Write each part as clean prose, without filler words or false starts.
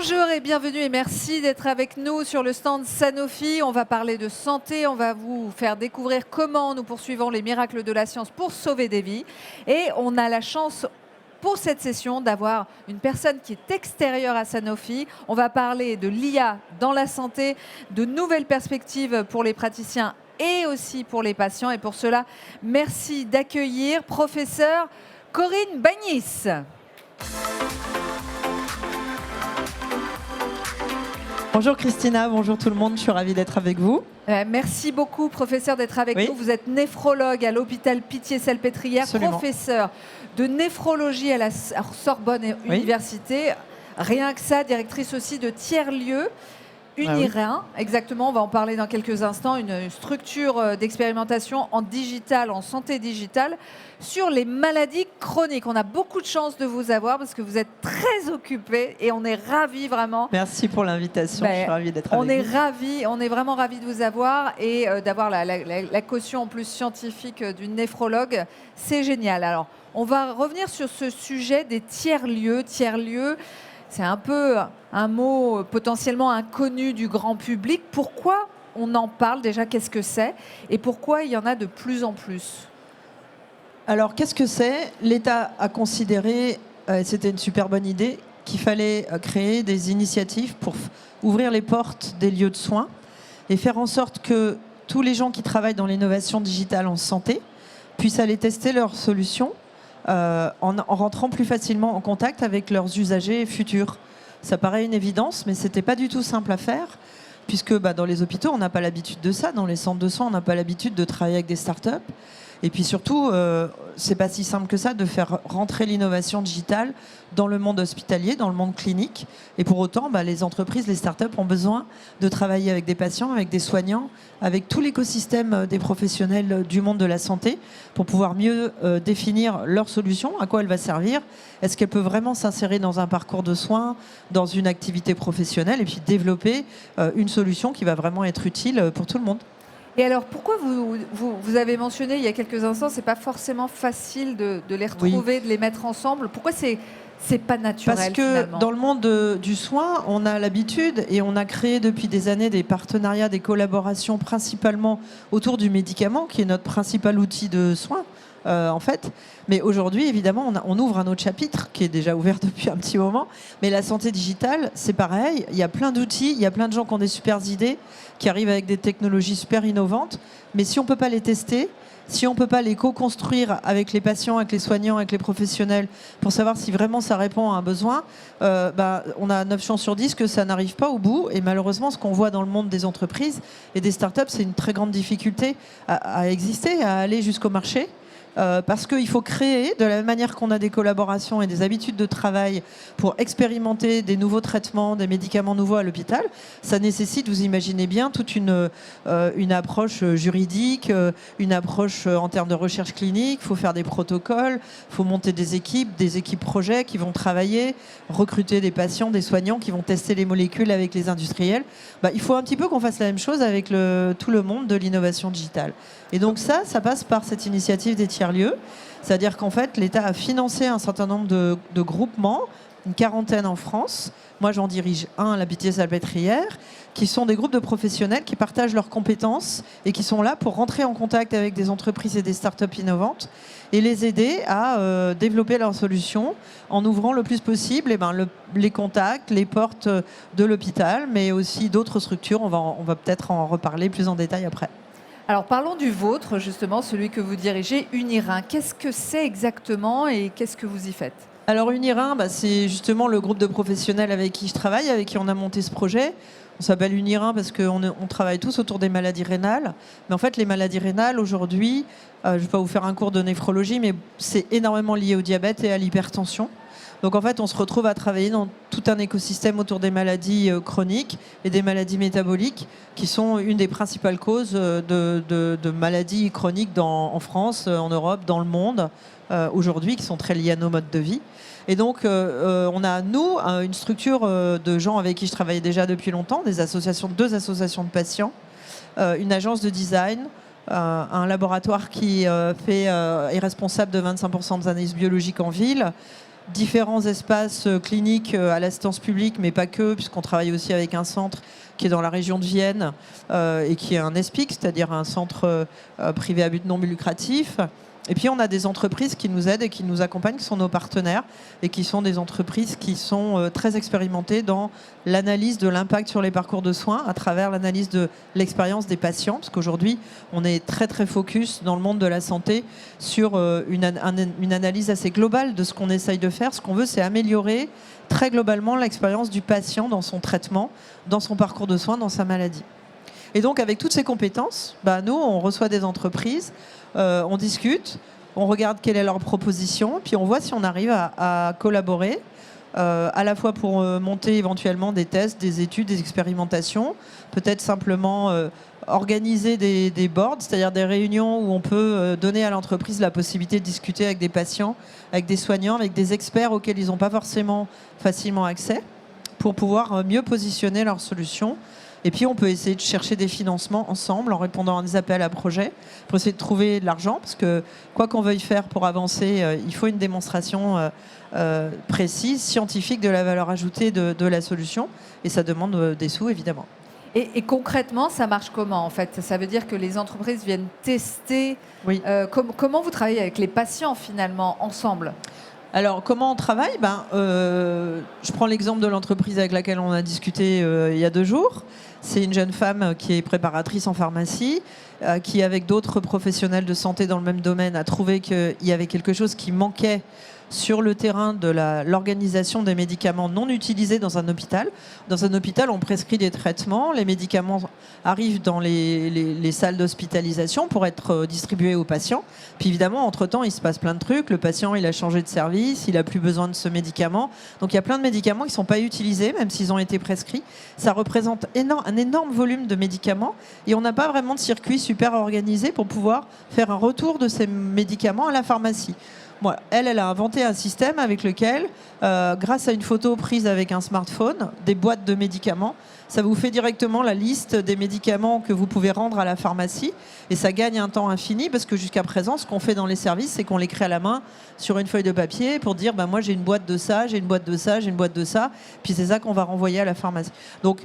Bonjour et bienvenue et merci d'être avec nous sur le stand Sanofi. On va parler de santé, on va vous faire découvrir comment nous poursuivons les miracles de la science pour sauver des vies. Et on a la chance pour cette session d'avoir une personne qui est extérieure à Sanofi. On va parler de l'IA dans la santé, de nouvelles perspectives pour les praticiens et aussi pour les patients. Et pour cela, merci d'accueillir professeur Corinne Bagnis. Bonjour Christina, bonjour tout le monde, je suis ravie d'être avec vous. Merci beaucoup, professeur, d'être avec nous. Vous êtes néphrologue à l'hôpital Pitié-Salpêtrière, professeur de néphrologie à la Sorbonne Université. Rien que ça, directrice aussi de tiers-lieu. Unirein, exactement, on va en parler dans quelques instants, une structure d'expérimentation en digital, en santé digitale, sur les maladies chroniques. On a beaucoup de chance de vous avoir parce que vous êtes très occupé et on est ravis vraiment. Merci pour l'invitation, je suis ravie d'être avec vous. On est vraiment ravis de vous avoir et d'avoir la caution en plus scientifique d'une néphrologue. C'est génial. Alors, on va revenir sur ce sujet des tiers-lieux. Tiers-lieux, c'est un peu un mot potentiellement inconnu du grand public. Pourquoi on en parle déjà? Qu'est-ce que c'est? Et pourquoi il y en a de plus en plus? Alors, qu'est-ce que c'est? L'État a considéré, c'était une super bonne idée, qu'il fallait créer des initiatives pour ouvrir les portes des lieux de soins et faire en sorte que tous les gens qui travaillent dans l'innovation digitale en santé puissent aller tester leurs solutions en rentrant plus facilement en contact avec leurs usagers futurs. Ça paraît une évidence, mais ce n'était pas du tout simple à faire, puisque dans les hôpitaux, on n'a pas l'habitude de ça. Dans les centres de soins, on n'a pas l'habitude de travailler avec des startups. Et puis surtout, c'est pas si simple que ça de faire rentrer l'innovation digitale dans le monde hospitalier, dans le monde clinique. Et pour autant, les entreprises, les startups ont besoin de travailler avec des patients, avec des soignants, avec tout l'écosystème des professionnels du monde de la santé pour pouvoir mieux définir leur solution, à quoi elle va servir, est-ce qu'elle peut vraiment s'insérer dans un parcours de soins, dans une activité professionnelle, et puis développer une solution qui va vraiment être utile pour tout le monde. Et alors, pourquoi vous avez mentionné il y a quelques instants, c'est pas forcément facile de les retrouver, de les mettre ensemble. Pourquoi c'est pas naturel? Parce que finalement, dans le monde du soin, on a l'habitude et on a créé depuis des années des partenariats, des collaborations principalement autour du médicament, qui est notre principal outil de soin. En fait. Mais aujourd'hui, évidemment, on ouvre un autre chapitre qui est déjà ouvert depuis un petit moment. Mais la santé digitale, c'est pareil. Il y a plein d'outils, il y a plein de gens qui ont des super idées, qui arrivent avec des technologies super innovantes. Mais si on ne peut pas les tester, si on ne peut pas les co-construire avec les patients, avec les soignants, avec les professionnels, pour savoir si vraiment ça répond à un besoin, on a 9 chances sur 10 que ça n'arrive pas au bout. Et malheureusement, ce qu'on voit dans le monde des entreprises et des startups, c'est une très grande difficulté à exister, à aller jusqu'au marché. Parce qu'il faut créer, de la même manière qu'on a des collaborations et des habitudes de travail pour expérimenter des nouveaux traitements, des médicaments nouveaux à l'hôpital, ça nécessite, vous imaginez bien, toute une approche juridique, une approche en termes de recherche clinique. Il faut faire des protocoles, il faut monter des équipes projets qui vont travailler, recruter des patients, des soignants qui vont tester les molécules avec les industriels. Il faut un petit peu qu'on fasse la même chose avec tout le monde de l'innovation digitale. Et donc ça passe par cette initiative des tiers-lieux. C'est-à-dire qu'en fait, l'État a financé un certain nombre de groupements, une quarantaine en France. Moi, j'en dirige un à la Pitié-Salpêtrière, qui sont des groupes de professionnels qui partagent leurs compétences et qui sont là pour rentrer en contact avec des entreprises et des startups innovantes et les aider à développer leurs solutions en ouvrant le plus possible les contacts, les portes de l'hôpital, mais aussi d'autres structures. On va peut-être en reparler plus en détail après. Alors parlons du vôtre, justement, celui que vous dirigez, Unirein. Qu'est-ce que c'est exactement et qu'est-ce que vous y faites? Alors Unirein, c'est justement le groupe de professionnels avec qui je travaille, avec qui on a monté ce projet. On s'appelle Unirein parce qu'on travaille tous autour des maladies rénales. Mais en fait, les maladies rénales, aujourd'hui, je ne vais pas vous faire un cours de néphrologie, mais c'est énormément lié au diabète et à l'hypertension. Donc en fait, on se retrouve à travailler dans tout un écosystème autour des maladies chroniques et des maladies métaboliques qui sont une des principales causes de maladies chroniques en France, en Europe, dans le monde aujourd'hui, qui sont très liées à nos modes de vie. Et donc, on a, nous, une structure de gens avec qui je travaillais déjà depuis longtemps, deux associations de patients, une agence de design, un laboratoire qui est responsable de 25% des analyses biologiques en ville, différents espaces cliniques à l'assistance publique, mais pas que, puisqu'on travaille aussi avec un centre qui est dans la région de Vienne et qui est un ESPIC, c'est-à-dire un centre privé à but non lucratif. Et puis on a des entreprises qui nous aident et qui nous accompagnent, qui sont nos partenaires et qui sont des entreprises qui sont très expérimentées dans l'analyse de l'impact sur les parcours de soins à travers l'analyse de l'expérience des patients, parce qu'aujourd'hui on est très très focus dans le monde de la santé sur une analyse assez globale de ce qu'on essaye de faire. Ce qu'on veut, c'est améliorer très globalement l'expérience du patient dans son traitement, dans son parcours de soins, dans sa maladie. Et donc avec toutes ces compétences, nous on reçoit des entreprises, on discute, on regarde quelle est leur proposition, puis on voit si on arrive à collaborer, à la fois pour monter éventuellement des tests, des études, des expérimentations, peut-être simplement organiser des boards, c'est-à-dire des réunions où on peut donner à l'entreprise la possibilité de discuter avec des patients, avec des soignants, avec des experts auxquels ils n'ont pas forcément facilement accès, pour pouvoir mieux positionner leurs solutions. Et puis, on peut essayer de chercher des financements ensemble en répondant à des appels à projets pour essayer de trouver de l'argent. Parce que quoi qu'on veuille faire pour avancer, il faut une démonstration précise, scientifique de la valeur ajoutée de la solution. Et ça demande des sous, évidemment. Et concrètement, ça marche comment en fait? Ça veut dire que les entreprises viennent tester. Oui. Comment vous travaillez avec les patients finalement ensemble? Alors, comment on travaille? Je prends l'exemple de l'entreprise avec laquelle on a discuté il y a 2 jours. C'est une jeune femme qui est préparatrice en pharmacie, qui, avec d'autres professionnels de santé dans le même domaine, a trouvé qu'il y avait quelque chose qui manquait sur le terrain de l'organisation des médicaments non utilisés dans un hôpital. Dans un hôpital, on prescrit des traitements, les médicaments arrivent dans les salles d'hospitalisation pour être distribués aux patients. Puis évidemment, entre-temps, il se passe plein de trucs. Le patient, il a changé de service, il n'a plus besoin de ce médicament. Donc il y a plein de médicaments qui ne sont pas utilisés, même s'ils ont été prescrits. Ça représente un énorme volume de médicaments et on n'a pas vraiment de circuit super organisé pour pouvoir faire un retour de ces médicaments à la pharmacie. Voilà. Elle a inventé un système avec lequel, grâce à une photo prise avec un smartphone, des boîtes de médicaments, ça vous fait directement la liste des médicaments que vous pouvez rendre à la pharmacie. Et ça gagne un temps infini parce que jusqu'à présent, ce qu'on fait dans les services, c'est qu'on l'écrit à la main sur une feuille de papier pour dire moi j'ai une boîte de ça, j'ai une boîte de ça, j'ai une boîte de ça. Puis c'est ça qu'on va renvoyer à la pharmacie. Donc,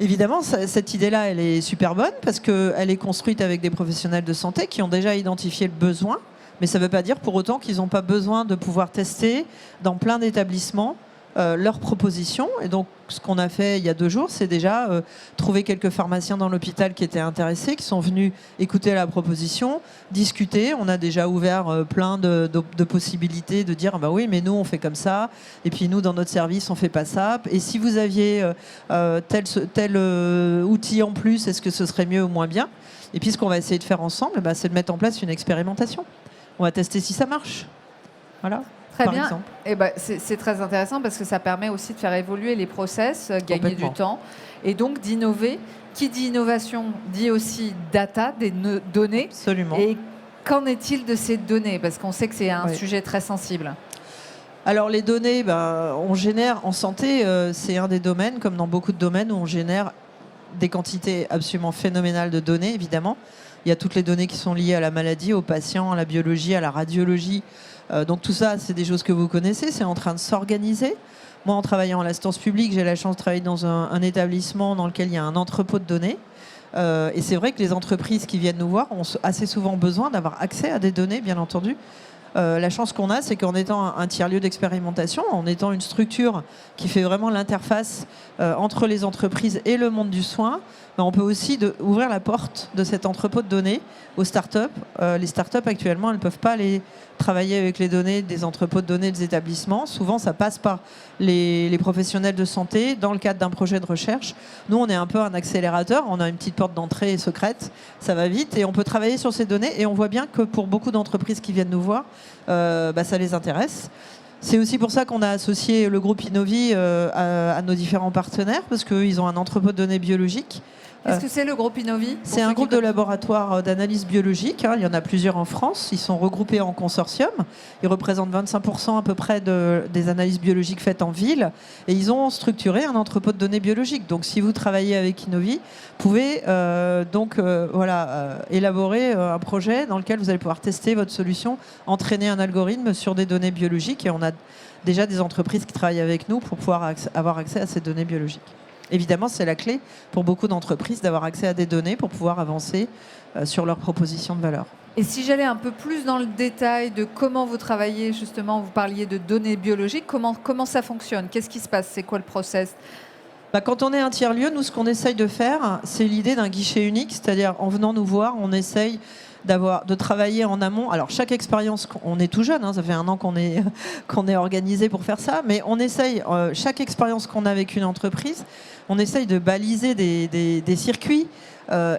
évidemment, cette idée-là, elle est super bonne parce qu'elle est construite avec des professionnels de santé qui ont déjà identifié le besoin. Mais ça ne veut pas dire pour autant qu'ils n'ont pas besoin de pouvoir tester dans plein d'établissements leurs propositions. Et donc, ce qu'on a fait il y a 2 jours, c'est déjà trouver quelques pharmaciens dans l'hôpital qui étaient intéressés, qui sont venus écouter la proposition, discuter. On a déjà ouvert plein de possibilités de dire oui, mais nous, on fait comme ça. Et puis nous, dans notre service, on fait pas ça. Et si vous aviez tel outil en plus, est-ce que ce serait mieux ou moins bien? Et puis, ce qu'on va essayer de faire ensemble, c'est de mettre en place une expérimentation. On va tester si ça marche. Voilà. Très bien. Et c'est très intéressant parce que ça permet aussi de faire évoluer les process, gagner du temps et donc d'innover. Qui dit innovation dit aussi data, des données. Absolument. Et qu'en est-il de ces données? Parce qu'on sait que c'est un sujet très sensible. Alors les données, on génère en santé, c'est un des domaines, comme dans beaucoup de domaines, où on génère des quantités absolument phénoménales de données, évidemment. Il y a toutes les données qui sont liées à la maladie, aux patients, à la biologie, à la radiologie. Donc tout ça, c'est des choses que vous connaissez. C'est en train de s'organiser. Moi, en travaillant à l'assistance publique, j'ai la chance de travailler dans un établissement dans lequel il y a un entrepôt de données. Et c'est vrai que les entreprises qui viennent nous voir ont assez souvent besoin d'avoir accès à des données, bien entendu. La chance qu'on a, c'est qu'en étant un tiers-lieu d'expérimentation, en étant une structure qui fait vraiment l'interface entre les entreprises et le monde du soin, on peut aussi ouvrir la porte de cet entrepôt de données aux startups. Les startups, actuellement, elles ne peuvent pas aller travailler avec les données des entrepôts de données des établissements. Souvent, ça passe par les professionnels de santé dans le cadre d'un projet de recherche. Nous, on est un peu un accélérateur. On a une petite porte d'entrée secrète. Ça va vite et on peut travailler sur ces données. Et on voit bien que pour beaucoup d'entreprises qui viennent nous voir, ça les intéresse. C'est aussi pour ça qu'on a associé le groupe Innovi à nos différents partenaires parce qu'ils ont un entrepôt de données biologiques Qu'est-ce que c'est le groupe Innovi? C'est un groupe de laboratoires d'analyse biologique. Il y en a plusieurs en France. Ils sont regroupés en consortium. Ils représentent 25% à peu près des analyses biologiques faites en ville. Et ils ont structuré un entrepôt de données biologiques. Donc, si vous travaillez avec Innovi, vous pouvez élaborer un projet dans lequel vous allez pouvoir tester votre solution, entraîner un algorithme sur des données biologiques. Et on a déjà des entreprises qui travaillent avec nous pour pouvoir avoir accès à ces données biologiques. Évidemment, c'est la clé pour beaucoup d'entreprises d'avoir accès à des données pour pouvoir avancer sur leurs propositions de valeur. Et si j'allais un peu plus dans le détail de comment vous travaillez, justement, vous parliez de données biologiques, comment ça fonctionne? Qu'est-ce qui se passe? C'est quoi le process? Quand on est un tiers-lieu, nous, ce qu'on essaye de faire, c'est l'idée d'un guichet unique, c'est-à-dire en venant nous voir, on essaye de travailler en amont. Alors, chaque expérience, on est tout jeune, ça fait 1 an qu'on est organisé pour faire ça, mais on essaye, chaque expérience qu'on a avec une entreprise, on essaye de baliser des circuits,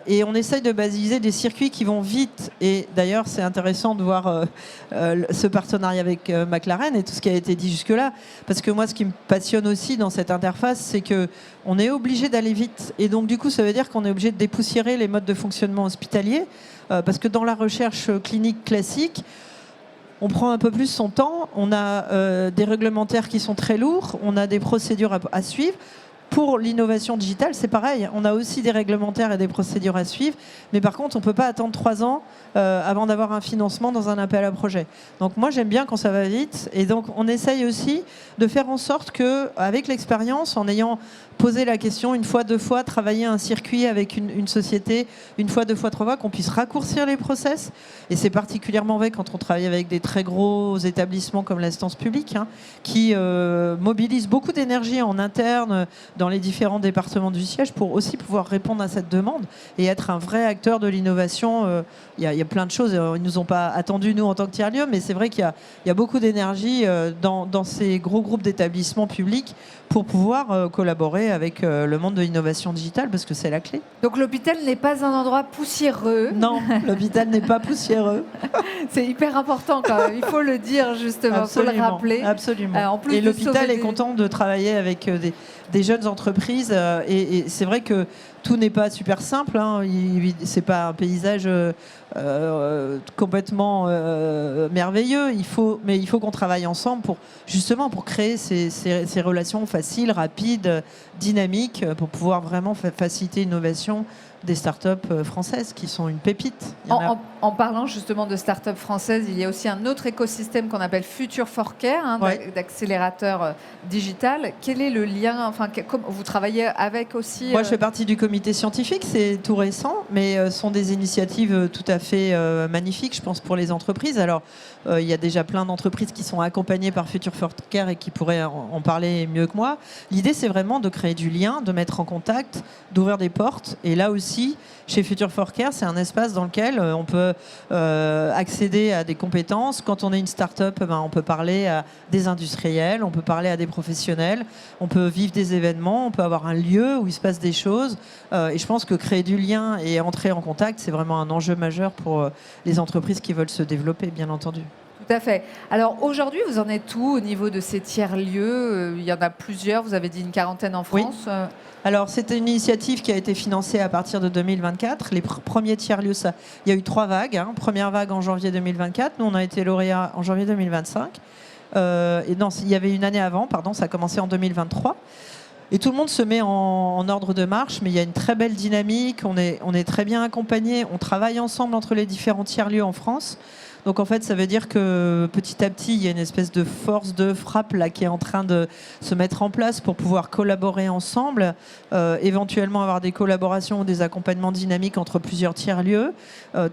et on essaye de baliser des circuits qui vont vite. Et d'ailleurs, c'est intéressant de voir ce partenariat avec McLaren et tout ce qui a été dit jusque-là, parce que moi, ce qui me passionne aussi dans cette interface, c'est qu'on est obligé d'aller vite. Et donc, du coup, ça veut dire qu'on est obligé de dépoussiérer les modes de fonctionnement hospitaliers, parce que dans la recherche clinique classique, on prend un peu plus son temps, on a des réglementaires qui sont très lourds, on a des procédures à suivre. Pour l'innovation digitale, c'est pareil. On a aussi des réglementaires et des procédures à suivre. Mais par contre, on ne peut pas attendre 3 ans avant d'avoir un financement dans un appel à projet. Donc moi, j'aime bien quand ça va vite. Et donc, on essaye aussi de faire en sorte qu'avec l'expérience, en ayant posé la question 1 fois, 2 fois, travailler un circuit avec une société 1 fois, 2 fois, 3 fois, qu'on puisse raccourcir les process. Et c'est particulièrement vrai quand on travaille avec des très gros établissements comme l'instance publique, qui mobilisent beaucoup d'énergie en interne dans les différents départements du siège pour aussi pouvoir répondre à cette demande et être un vrai acteur de l'innovation. Il y a plein de choses. Ils ne nous ont pas attendus, nous, en tant que tiers-lieu, mais c'est vrai qu'il y a beaucoup d'énergie dans ces gros groupes d'établissements publics pour pouvoir collaborer avec le monde de l'innovation digitale, parce que c'est la clé. Donc l'hôpital n'est pas un endroit poussiéreux. Non, l'hôpital n'est pas poussiéreux. C'est hyper important quand même, il faut le dire justement, il faut le rappeler. Absolument. En plus et l'hôpital est content de travailler avec des jeunes entreprises, et c'est vrai que tout n'est pas super simple, c'est pas un paysage complètement merveilleux. Mais il faut qu'on travaille ensemble pour créer ces relations faciles, rapides, dynamiques, pour pouvoir vraiment faciliter l'innovation des startups françaises qui sont une pépite. En parlant justement de startups françaises, il y a aussi un autre écosystème qu'on appelle Future for Care, d'accélérateur digital. Quel est le lien? Vous travaillez avec aussi Moi, je fais partie du comité scientifique, c'est tout récent, mais ce sont des initiatives tout à fait magnifiques, je pense, pour les entreprises. Alors, il y a déjà plein d'entreprises qui sont accompagnées par Future for Care et qui pourraient en parler mieux que moi. L'idée, c'est vraiment de créer du lien, de mettre en contact, d'ouvrir des portes. Et là aussi, chez Future for Care, c'est un espace dans lequel on peut accéder à des compétences. Quand on est une start-up, on peut parler à des industriels, on peut parler à des professionnels, on peut vivre des événements, on peut avoir un lieu où il se passe des choses. Et je pense que créer du lien et entrer en contact, c'est vraiment un enjeu majeur pour les entreprises qui veulent se développer, bien entendu. Tout à fait. Alors aujourd'hui, vous en êtes où au niveau de ces tiers-lieux? Il y en a plusieurs, vous avez dit une 40aine en France. Oui. Alors, c'était une initiative qui a été financée à partir de 2024. Les premiers tiers-lieux, il y a eu 3 vagues. Première vague en janvier 2024. Nous, on a été lauréats en janvier 2025. Il y avait une année avant, ça a commencé en 2023. Et tout le monde se met en ordre de marche, mais il y a une très belle dynamique. On est très bien accompagnés. On travaille ensemble entre les différents tiers-lieux en France. Donc en fait, ça veut dire que petit à petit, il y a une espèce de force de frappe là, qui est en train de se mettre en place pour pouvoir collaborer ensemble, éventuellement avoir des collaborations ou des accompagnements dynamiques entre plusieurs tiers-lieux.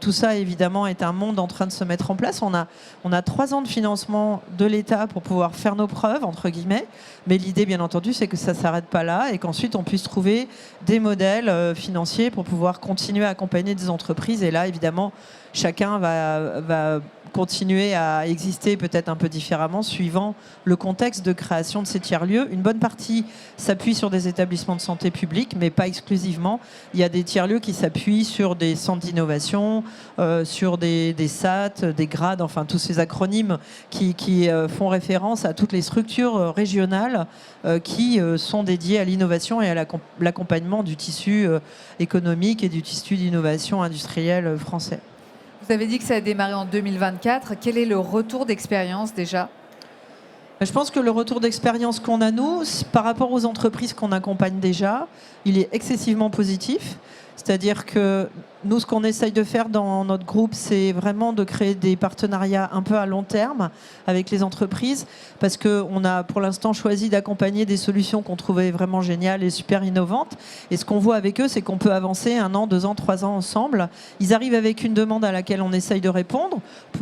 Tout ça, évidemment, est un monde en train de se mettre en place. On a 3 ans de financement de l'État pour pouvoir faire nos preuves, entre guillemets. Mais l'idée, bien entendu, c'est que ça ne s'arrête pas là et qu'ensuite, on puisse trouver des modèles financiers pour pouvoir continuer à accompagner des entreprises. Et là, évidemment, chacun va continuer à exister peut-être un peu différemment suivant le contexte de création de ces tiers-lieux. Une bonne partie s'appuie sur des établissements de santé publics, mais pas exclusivement. Il y a des tiers-lieux qui s'appuient sur des centres d'innovation, sur des SAT, des grades, enfin tous ces acronymes qui font référence à toutes les structures régionales qui sont dédiées à l'innovation et à l'accompagnement du tissu économique et du tissu d'innovation industrielle français. Vous avez dit que ça a démarré en 2024. Quel est le retour d'expérience déjà ? Je pense que le retour d'expérience qu'on a, nous, par rapport aux entreprises qu'on accompagne déjà, il est excessivement positif. C'est-à-dire que nous, ce qu'on essaye de faire dans notre groupe, c'est vraiment de créer des partenariats un peu à long terme avec les entreprises, parce qu'on a pour l'instant choisi d'accompagner des solutions qu'on trouvait vraiment géniales et super innovantes. Et ce qu'on voit avec eux, c'est qu'on peut avancer 1 an, 2 ans, 3 ans ensemble. Ils arrivent avec une demande à laquelle on essaye de répondre.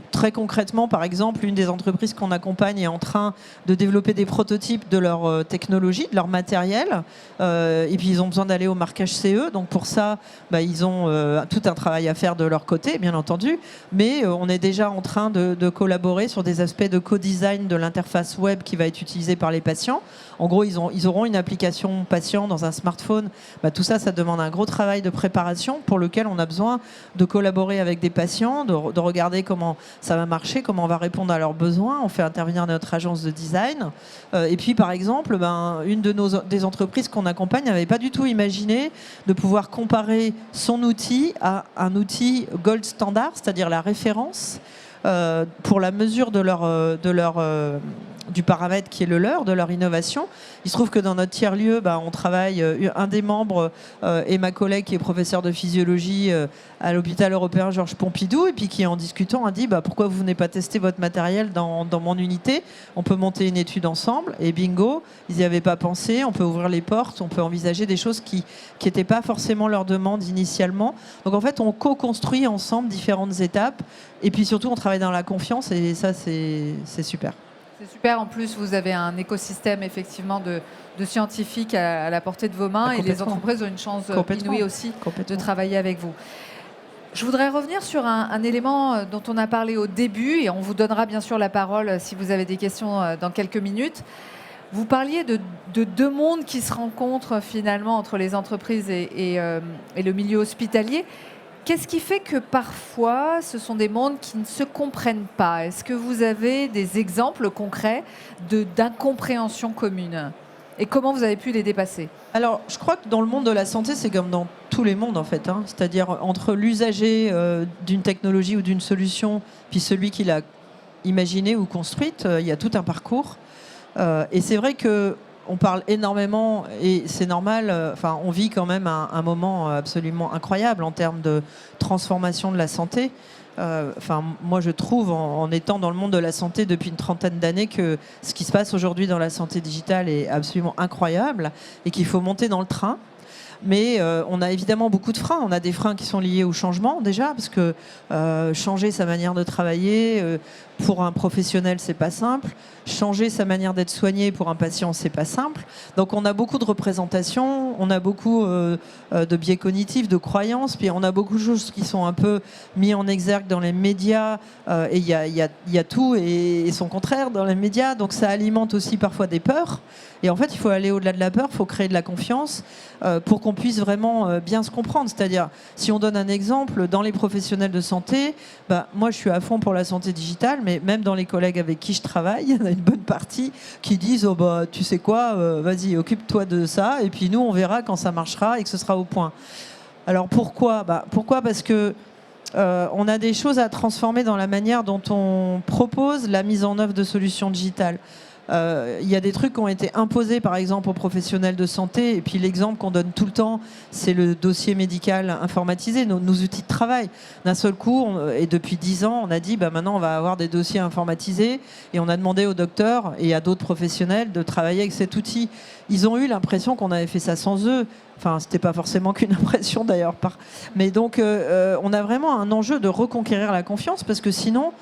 Très concrètement, par exemple, une des entreprises qu'on accompagne est en train de développer des prototypes de leur technologie, de leur matériel. Et puis, ils ont besoin d'aller au marquage CE. Donc, pour ça, ils ont tout un travail à faire de leur côté, bien entendu, mais on est déjà en train de collaborer sur des aspects de co-design de l'interface web qui va être utilisée par les patients. En gros, ils auront une application patient dans un smartphone. Tout ça, ça demande un gros travail de préparation pour lequel on a besoin de collaborer avec des patients, de regarder comment ça va marcher, comment on va répondre à leurs besoins. On fait intervenir notre agence de design. Et puis, par exemple, une des entreprises qu'on accompagne n'avait pas du tout imaginé de pouvoir comparer son outil à un outil gold standard, c'est-à-dire la référence pour la mesure du paramètre qui est le leur, de leur innovation. Il se trouve que dans notre tiers-lieu, on travaille, un des membres est ma collègue qui est professeure de physiologie à l'hôpital européen Georges Pompidou, et puis qui, en discutant, a dit pourquoi vous venez pas tester votre matériel dans mon unité ? On peut monter une étude ensemble, et bingo, ils n'y avaient pas pensé, on peut ouvrir les portes, on peut envisager des choses qui n'étaient pas forcément leur demande initialement. Donc en fait, on co-construit ensemble différentes étapes, et puis surtout, on travaille dans la confiance, et ça, c'est super. C'est super. En plus, vous avez un écosystème effectivement de scientifiques à la portée de vos mains, et les entreprises ont une chance inouïe aussi de travailler avec vous. Je voudrais revenir sur un élément dont on a parlé au début, et on vous donnera bien sûr la parole si vous avez des questions dans quelques minutes. Vous parliez de 2 mondes qui se rencontrent finalement entre les entreprises et le milieu hospitalier. Qu'est-ce qui fait que parfois, ce sont des mondes qui ne se comprennent pas ? Est-ce que vous avez des exemples concrets d'incompréhension commune ? Et comment vous avez pu les dépasser ? Alors, je crois que dans le monde de la santé, c'est comme dans tous les mondes, en fait. C'est-à-dire entre l'usager d'une technologie ou d'une solution, puis celui qui l'a imaginée ou construite, il y a tout un parcours. Et c'est vrai que on parle énormément, et c'est normal, on vit quand même un moment absolument incroyable en termes de transformation de la santé. Moi, je trouve, en étant dans le monde de la santé depuis une 30aine d'années, que ce qui se passe aujourd'hui dans la santé digitale est absolument incroyable et qu'il faut monter dans le train. Mais on a évidemment beaucoup de freins. On a des freins qui sont liés au changement déjà, parce que changer sa manière de travailler, pour un professionnel, c'est pas simple. Changer sa manière d'être soigné pour un patient, c'est pas simple. Donc on a beaucoup de représentations, on a beaucoup de biais cognitifs, de croyances, puis on a beaucoup de choses qui sont un peu mis en exergue dans les médias, et il y a tout et son contraire dans les médias, donc ça alimente aussi parfois des peurs. Et en fait, il faut aller au-delà de la peur, il faut créer de la confiance pour qu'on puisse vraiment bien se comprendre. C'est-à-dire, si on donne un exemple, dans les professionnels de santé, moi je suis à fond pour la santé digitale, mais même dans les collègues avec qui je travaille, il y en a une bonne partie qui disent tu sais quoi, vas-y, occupe-toi de ça, et puis nous on verra quand ça marchera et que ce sera au point. Alors pourquoi ? Pourquoi ? Parce que on a des choses à transformer dans la manière dont on propose la mise en œuvre de solutions digitales. Il y a des trucs qui ont été imposés, par exemple, aux professionnels de santé. Et puis l'exemple qu'on donne tout le temps, c'est le dossier médical informatisé, nos outils de travail. D'un seul coup, et depuis 10 ans, on a dit maintenant on va avoir des dossiers informatisés. Et on a demandé aux docteurs et à d'autres professionnels de travailler avec cet outil. Ils ont eu l'impression qu'on avait fait ça sans eux. Enfin, c'était pas forcément qu'une impression d'ailleurs. Mais donc, on a vraiment un enjeu de reconquérir la confiance, parce que sinon,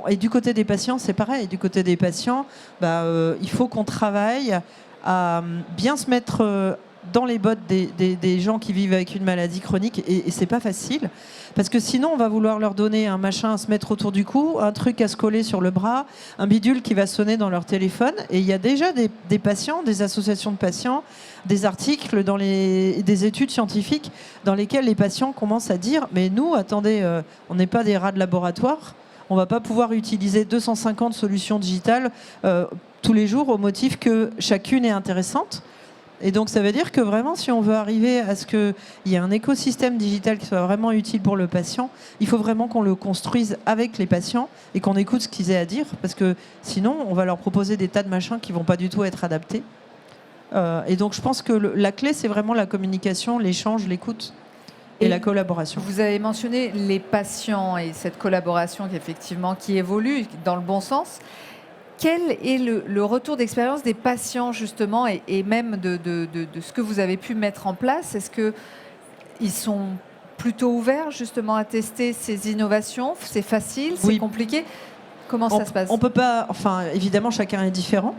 et du côté des patients, c'est pareil. Du côté des patients, il faut qu'on travaille à bien se mettre dans les bottes des gens qui vivent avec une maladie chronique, et c'est pas facile. Parce que sinon, on va vouloir leur donner un machin à se mettre autour du cou, un truc à se coller sur le bras, un bidule qui va sonner dans leur téléphone. Et il y a déjà des patients, des associations de patients, des articles, des études scientifiques dans lesquelles les patients commencent à dire « Mais nous, attendez, on n'est pas des rats de laboratoire, on ne va pas pouvoir utiliser 250 solutions digitales tous les jours au motif que chacune est intéressante ». Et donc ça veut dire que vraiment, si on veut arriver à ce qu'il y ait un écosystème digital qui soit vraiment utile pour le patient, il faut vraiment qu'on le construise avec les patients et qu'on écoute ce qu'ils aient à dire, parce que sinon, on va leur proposer des tas de machins qui ne vont pas du tout être adaptés. Et donc je pense que la clé, c'est vraiment la communication, l'échange, l'écoute et la collaboration. Vous avez mentionné les patients et cette collaboration qui évolue dans le bon sens. Quel est le retour d'expérience des patients, justement, et même de ce que vous avez pu mettre en place? Est-ce qu'ils sont plutôt ouverts, justement, à tester ces innovations? C'est facile? C'est compliqué? Comment ça se passe? On peut pas... Enfin, évidemment, chacun est différent.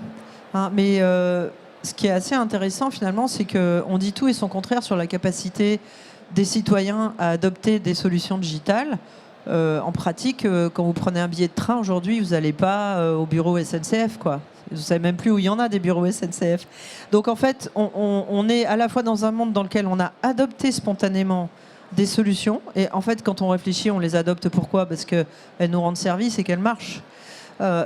Hein, mais ce qui est assez intéressant, finalement, c'est qu'on dit tout et son contraire sur la capacité des citoyens à adopter des solutions digitales. En pratique, quand vous prenez un billet de train aujourd'hui, vous n'allez pas au bureau SNCF, quoi. Vous ne savez même plus où il y en a des bureaux SNCF. Donc en fait, on est à la fois dans un monde dans lequel on a adopté spontanément des solutions. Et en fait, quand on réfléchit, on les adopte. Pourquoi? Parce qu'elles nous rendent service et qu'elles marchent.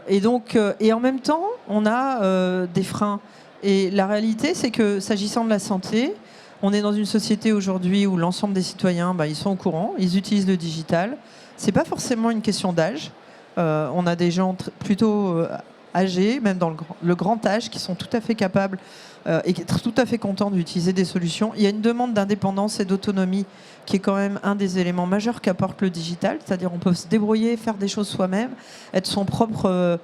Et en même temps, on a des freins. Et la réalité, c'est que s'agissant de la santé, on est dans une société aujourd'hui où l'ensemble des citoyens, ils sont au courant, ils utilisent le digital. C'est pas forcément une question d'âge. On a des gens plutôt âgés, même dans le grand âge, qui sont tout à fait capables et tout à fait contents d'utiliser des solutions. Il y a une demande d'indépendance et d'autonomie qui est quand même un des éléments majeurs qu'apporte le digital. C'est-à-dire on peut se débrouiller, faire des choses soi-même, être son propre...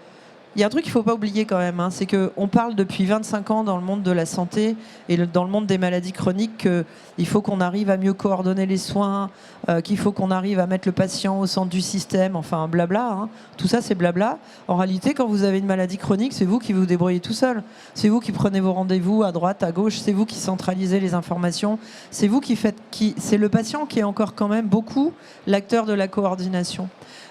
Il y a un truc qu'il ne faut pas oublier quand même, hein, c'est qu'on parle depuis 25 ans dans le monde de la santé et dans le monde des maladies chroniques qu'il faut qu'on arrive à mieux coordonner les soins, qu'il faut qu'on arrive à mettre le patient au centre du système, enfin blabla. Hein. Tout ça, c'est blabla. En réalité, quand vous avez une maladie chronique, c'est vous qui vous débrouillez tout seul. C'est vous qui prenez vos rendez-vous à droite, à gauche, c'est vous qui centralisez les informations, c'est vous qui faites... C'est le patient qui est encore quand même beaucoup l'acteur de la coordination.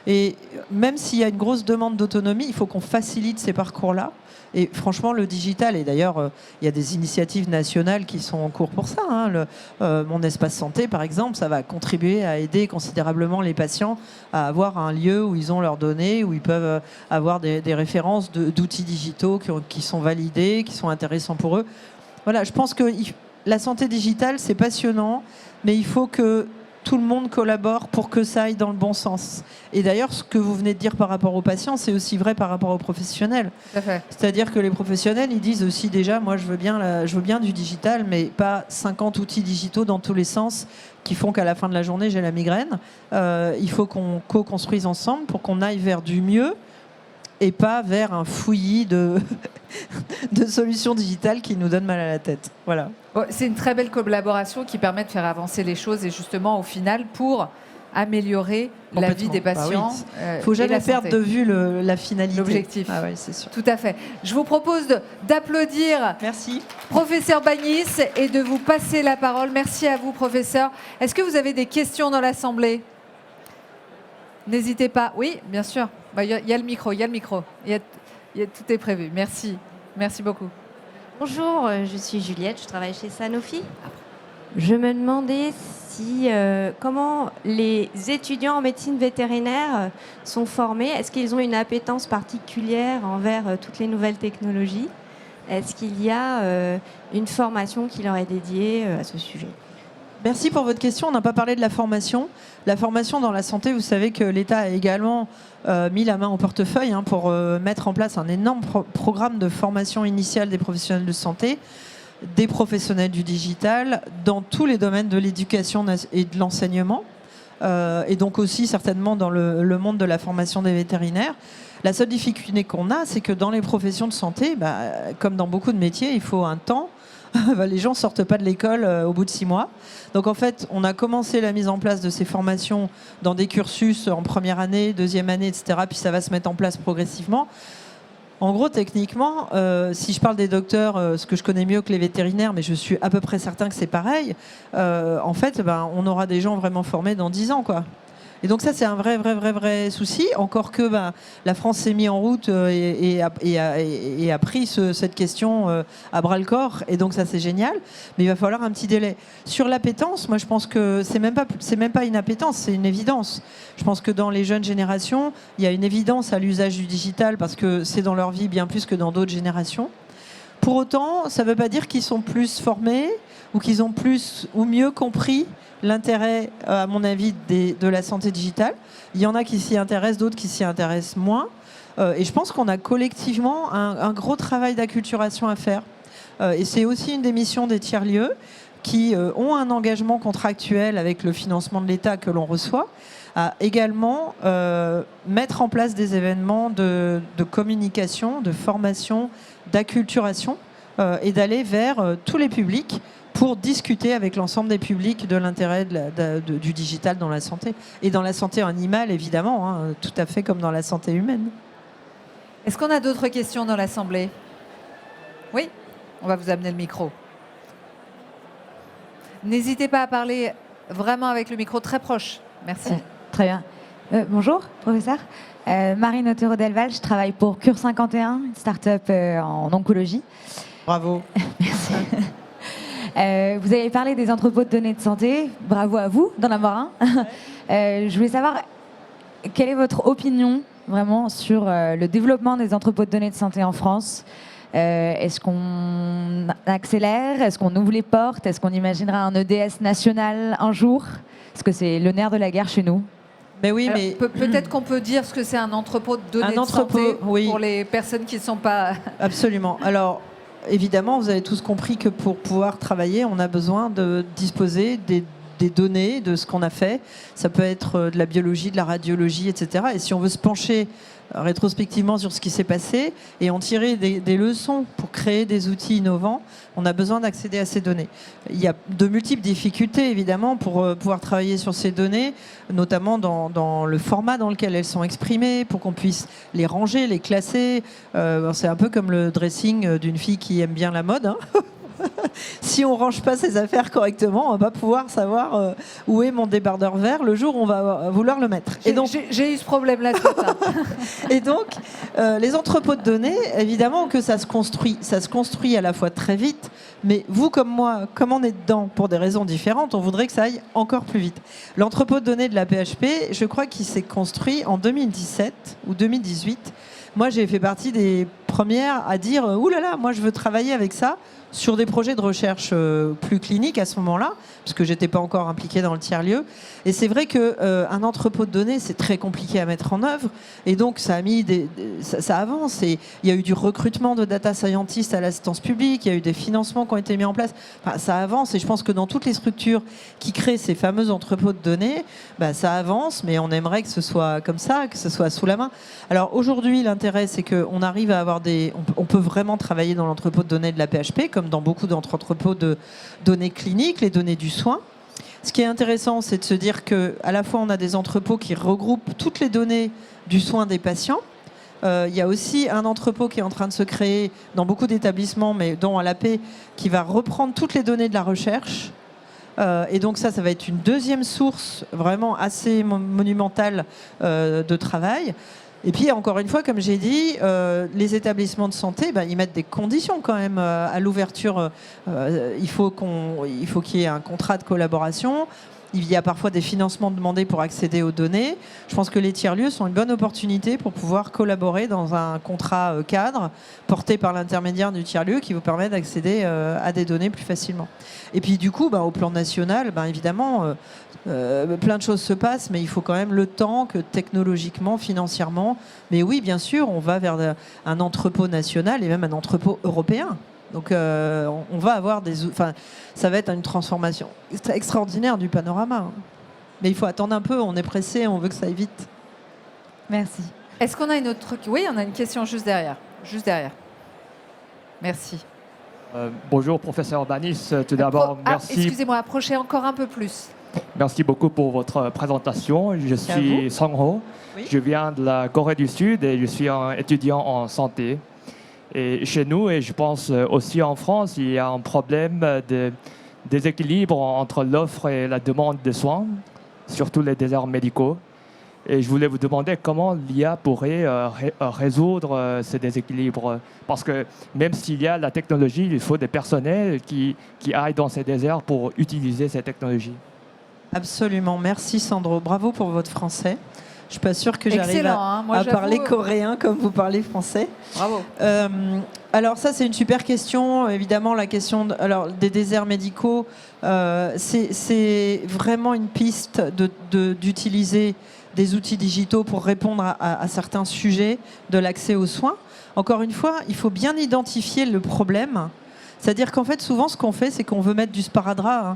Et même s'il y a une grosse demande d'autonomie, il faut qu'on facilite ces parcours-là. Et franchement, le digital, et d'ailleurs, il y a des initiatives nationales qui sont en cours pour ça. Hein. Mon espace santé, par exemple, ça va contribuer à aider considérablement les patients à avoir un lieu où ils ont leurs données, où ils peuvent avoir des références d'outils digitaux qui sont validés, qui sont intéressants pour eux. Voilà, je pense que la santé digitale, c'est passionnant, mais il faut que tout le monde collabore pour que ça aille dans le bon sens. Et d'ailleurs, ce que vous venez de dire par rapport aux patients, c'est aussi vrai par rapport aux professionnels. C'est-à-dire que les professionnels, ils disent aussi déjà, moi je veux bien du digital, mais pas 50 outils digitaux dans tous les sens qui font qu'à la fin de la journée, j'ai la migraine. Il faut qu'on co-construise ensemble pour qu'on aille vers du mieux et pas vers un fouillis de solutions digitales qui nous donnent mal à la tête. Voilà. C'est une très belle collaboration qui permet de faire avancer les choses et justement, au final, pour améliorer la vie des patients. Il ne faut jamais perdre de vue la finalité. L'objectif. Ah oui, c'est sûr. Tout à fait. Je vous propose d'applaudir professeur Bagnis et de vous passer la parole. Merci à vous, professeur. Est-ce que vous avez des questions dans l'Assemblée? N'hésitez pas. Oui, bien sûr. Il y a le micro, il y a le micro. Tout est prévu. Merci. Merci beaucoup. Bonjour, je suis Juliette, je travaille chez Sanofi. Je me demandais comment les étudiants en médecine vétérinaire sont formés. Est-ce qu'ils ont une appétence particulière envers toutes les nouvelles technologies? Est-ce qu'il y a une formation qui leur est dédiée à ce sujet? Merci pour votre question. On n'a pas parlé de la formation. La formation dans la santé, vous savez que l'État a également mis la main au portefeuille pour mettre en place un énorme programme de formation initiale des professionnels de santé, des professionnels du digital, dans tous les domaines de l'éducation et de l'enseignement, et donc aussi certainement dans le monde de la formation des vétérinaires. La seule difficulté qu'on a, c'est que dans les professions de santé, comme dans beaucoup de métiers, il faut un temps. Les gens ne sortent pas de l'école au bout de 6 mois. Donc en fait, on a commencé la mise en place de ces formations dans des cursus en première année, deuxième année, etc. Puis ça va se mettre en place progressivement. En gros, techniquement, si je parle des docteurs, ce que je connais mieux que les vétérinaires, mais je suis à peu près certain que c'est pareil, en fait, on aura des gens vraiment formés dans 10 ans, quoi. Et donc ça, c'est un vrai souci, encore que la France s'est mise en route et a pris cette question à bras-le-corps, et donc ça, c'est génial, mais il va falloir un petit délai. Sur l'appétence, moi, je pense que c'est même pas une appétence, c'est une évidence. Je pense que dans les jeunes générations, il y a une évidence à l'usage du digital, parce que c'est dans leur vie bien plus que dans d'autres générations. Pour autant, ça ne veut pas dire qu'ils sont plus formés ou qu'ils ont plus ou mieux compris l'intérêt, à mon avis, de la santé digitale. Il y en a qui s'y intéressent, d'autres qui s'y intéressent moins. Et je pense qu'on a collectivement un gros travail d'acculturation à faire. Et c'est aussi une des missions des tiers-lieux qui ont un engagement contractuel avec le financement de l'État que l'on reçoit, à également mettre en place des événements de communication, de formation, d'acculturation et d'aller vers tous les publics pour discuter avec l'ensemble des publics de l'intérêt du digital dans la santé. Et dans la santé animale, évidemment, hein, tout à fait comme dans la santé humaine. Est-ce qu'on a d'autres questions dans l'Assemblée? Oui, on va vous amener le micro. N'hésitez pas à parler vraiment avec le micro très proche. Merci. Très bien. Bonjour, professeur. Marine Otero-Delval, je travaille pour Cure 51, une start-up en oncologie. Bravo. Merci. Vous avez parlé des entrepôts de données de santé. Bravo à vous d'en avoir un. Je voulais savoir quelle est votre opinion vraiment sur le développement des entrepôts de données de santé en France. Est-ce qu'on accélère? Est-ce qu'on ouvre les portes? Est-ce qu'on imaginera un EDS national un jour? Est-ce que c'est le nerf de la guerre chez nous? Ben oui, Alors, mais peut-être qu'on peut dire ce que c'est un entrepôt de données de santé oui. pour les personnes qui ne sont pas... Absolument. Alors, évidemment, vous avez tous compris que pour pouvoir travailler, on a besoin de disposer des données de ce qu'on a fait. Ça peut être de la biologie, de la radiologie, etc. Et si on veut se pencher rétrospectivement sur ce qui s'est passé et en tirer des leçons pour créer des outils innovants, on a besoin d'accéder à ces données. Il y a de multiples difficultés, évidemment, pour pouvoir travailler sur ces données, notamment dans le format dans lequel elles sont exprimées, pour qu'on puisse les ranger, les classer. C'est un peu comme le dressing d'une fille qui aime bien la mode, hein. Si on range pas ses affaires correctement, on va pas pouvoir savoir où est mon débardeur vert le jour où on va vouloir le mettre. Et donc j'ai eu ce problème-là ce matin. Et donc, les entrepôts de données, évidemment que ça se construit à la fois très vite, mais vous comme moi, comme on est dedans pour des raisons différentes, on voudrait que ça aille encore plus vite. L'entrepôt de données de la PHP, je crois qu'il s'est construit en 2017 ou 2018. Moi, j'ai fait partie des premières à dire « Ouh là là, moi je veux travailler avec ça » sur des projets de recherche plus cliniques à ce moment-là, parce que j'étais pas encore impliquée dans le tiers-lieu. Et c'est vrai qu'un entrepôt de données, c'est très compliqué à mettre en œuvre. Et donc, ça a mis ça avance. Et il y a eu du recrutement de data scientists à l'assistance publique, il y a eu des financements qui ont été mis en place. Enfin, ça avance. Et je pense que dans toutes les structures qui créent ces fameux entrepôts de données, ça avance, mais on aimerait que ce soit comme ça, que ce soit sous la main. Alors aujourd'hui, l'intérêt, c'est qu'on arrive à avoir on peut vraiment travailler dans l'entrepôt de données de la PHP, comme dans beaucoup d'autres entrepôts de données cliniques, les données du soin. Ce qui est intéressant, c'est de se dire qu'à la fois, on a des entrepôts qui regroupent toutes les données du soin des patients. Il y a aussi un entrepôt qui est en train de se créer dans beaucoup d'établissements, mais dont à l'AP, qui va reprendre toutes les données de la recherche. Et donc ça va être une deuxième source vraiment assez monumentale de travail. Et puis, encore une fois, comme j'ai dit, les établissements de santé, ils mettent des conditions quand même à l'ouverture. Il faut qu'il y ait un contrat de collaboration. Il y a parfois des financements demandés pour accéder aux données. Je pense que les tiers-lieux sont une bonne opportunité pour pouvoir collaborer dans un contrat cadre porté par l'intermédiaire du tiers-lieu qui vous permet d'accéder à des données plus facilement. Et puis du coup, au plan national, évidemment, plein de choses se passent, mais il faut quand même le temps que technologiquement, financièrement. Mais oui, bien sûr, on va vers un entrepôt national et même un entrepôt européen. Donc on va avoir ça va être une transformation extraordinaire du panorama. Mais il faut attendre un peu, on est pressé, on veut que ça aille vite. Merci. Est-ce qu'on a une autre... Oui, on a une question juste derrière. Juste derrière. Merci. Bonjour, professeur Banis. Tout d'abord, merci. Excusez-moi, approchez encore un peu plus. Merci beaucoup pour votre présentation. Je suis Song Ho. Oui. Je viens de la Corée du Sud et je suis un étudiant en santé. Et chez nous, et je pense aussi en France, il y a un problème de déséquilibre entre l'offre et la demande de soins, surtout les déserts médicaux. Et je voulais vous demander comment l'IA pourrait résoudre ces déséquilibres. Parce que même s'il y a la technologie, il faut des personnels qui aillent dans ces déserts pour utiliser ces technologies. Absolument. Merci Sandro. Bravo pour votre français. Je suis pas sûre que j'arrive Excellent, hein. Moi, à j'avoue, parler coréen comme vous parlez français. Bravo. Alors ça, c'est une super question. Évidemment, la question des déserts médicaux, c'est vraiment une piste d'utiliser des outils digitaux pour répondre à certains sujets de l'accès aux soins. Encore une fois, il faut bien identifier le problème. C'est-à-dire qu'en fait, souvent, ce qu'on fait, c'est qu'on veut mettre du sparadrap.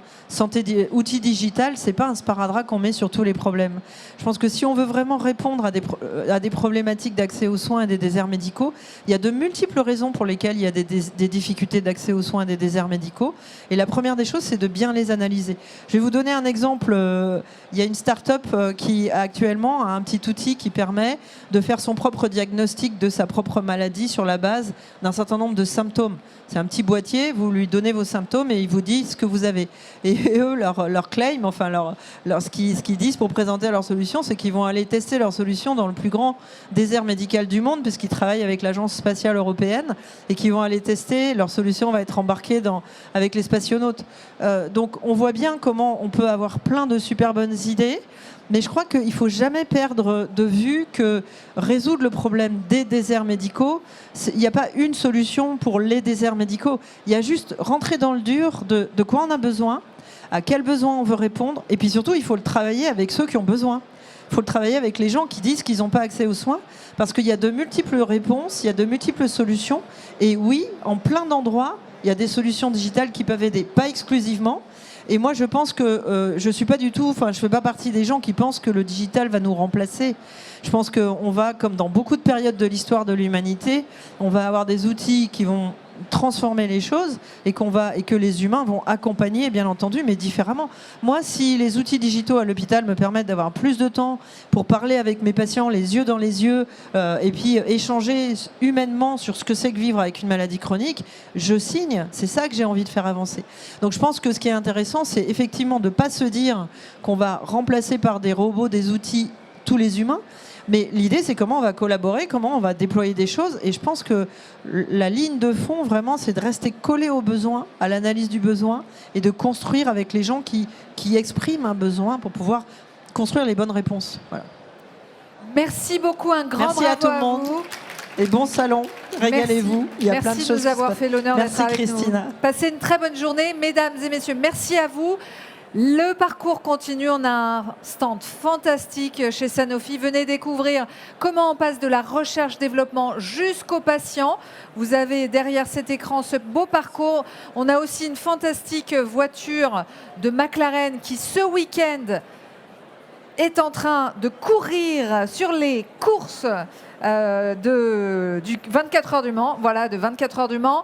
Outil digital, c'est pas un sparadrap qu'on met sur tous les problèmes. Je pense que si on veut vraiment répondre à des problématiques d'accès aux soins et des déserts médicaux, il y a de multiples raisons pour lesquelles il y a des difficultés d'accès aux soins et des déserts médicaux. Et la première des choses, c'est de bien les analyser. Je vais vous donner un exemple. Il y a une start-up qui actuellement a un petit outil qui permet de faire son propre diagnostic de sa propre maladie sur la base d'un certain nombre de symptômes. C'est un petit boîtier, vous lui donnez vos symptômes et il vous dit ce que vous avez. Et eux, leur claim, enfin ce qu'ils disent pour présenter leur solution, c'est qu'ils vont aller tester leur solution dans le plus grand désert médical du monde, puisqu'ils travaillent avec l'Agence spatiale européenne, et qu'ils vont aller tester, leur solution va être embarquée avec les spationautes. Donc on voit bien comment on peut avoir plein de super bonnes idées, mais je crois qu'il ne faut jamais perdre de vue que résoudre le problème des déserts médicaux, il n'y a pas une solution pour les déserts médicaux. Il y a juste rentrer dans le dur de quoi on a besoin, à quel besoin on veut répondre, et puis surtout, il faut le travailler avec ceux qui ont besoin. Il faut le travailler avec les gens qui disent qu'ils n'ont pas accès aux soins, parce qu'il y a de multiples réponses, il y a de multiples solutions, et oui, en plein d'endroits, il y a des solutions digitales qui peuvent aider, pas exclusivement. Et moi, je pense que je fais pas partie des gens qui pensent que le digital va nous remplacer. Je pense qu'on va, comme dans beaucoup de périodes de l'histoire de l'humanité, on va avoir des outils qui vont transformer les choses et que les humains vont accompagner, bien entendu, mais différemment. Moi, si les outils digitaux à l'hôpital me permettent d'avoir plus de temps pour parler avec mes patients les yeux dans les yeux et puis échanger humainement sur ce que c'est que vivre avec une maladie chronique, je signe. C'est ça que j'ai envie de faire avancer. Donc je pense que ce qui est intéressant, c'est effectivement de ne pas se dire qu'on va remplacer par des robots, des outils, tous les humains. Mais l'idée, c'est comment on va collaborer, comment on va déployer des choses. Et je pense que la ligne de fond, vraiment, c'est de rester collé aux besoins, à l'analyse du besoin, et de construire avec les gens qui expriment un besoin pour pouvoir construire les bonnes réponses. Voilà. Merci beaucoup, un grand Merci bravo à tout le monde. vous. Et bon salon, régalez-vous. Il y a plein de Merci choses de nous avoir qui se fait l'honneur passent. d'être avec Christina. nous. Passez une très bonne journée, mesdames et messieurs. Merci à vous. Le parcours continue, on a un stand fantastique chez Sanofi. Venez découvrir comment on passe de la recherche-développement jusqu'aux patients. Vous avez derrière cet écran ce beau parcours. On a aussi une fantastique voiture de McLaren qui, ce week-end, est en train de courir sur les courses du 24 heures du Mans. Voilà, de 24 heures du Mans.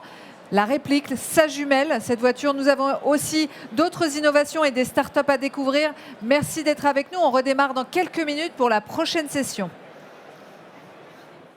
La réplique, sa jumelle, cette voiture. Nous avons aussi d'autres innovations et des startups à découvrir. Merci d'être avec nous. On redémarre dans quelques minutes pour la prochaine session.